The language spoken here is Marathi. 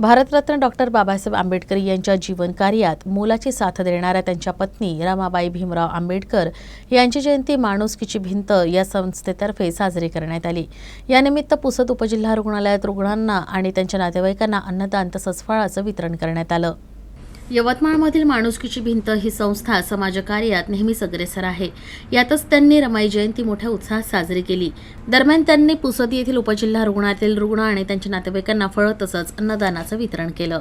भारतरत्न डॉक्टर बाबासाहेब आंबेडकर यांच्या जीवनकार्यात मोलाची साथ देणाऱ्या त्यांच्या पत्नी रमाबाई भीमराव आंबेडकर यांची जयंती माणुसकीची भिंत या संस्थेतर्फे साजरी करण्यात आली। यानिमित्त पुसद उपजिल्हा रुग्णालयात रुग्णांना आणि त्यांच्या नातेवाईकांना अन्नदान तसंच फळाचं वितरण करण्यात आलं। यवतमाळमधील माणुसकीची भिंत ही संस्था समाजकार्यात नेहमीच अग्रेसर आहे। यातच त्यांनी रमाई जयंती मोठ्या उत्साहात साजरी केली। दरम्यान त्यांनी पुसद येथील उपजिल्हा रुग्णालयातील रुग्ण आणि त्यांच्या नातेवाईकांना फळं तसंच अन्नदानाचं वितरण केलं।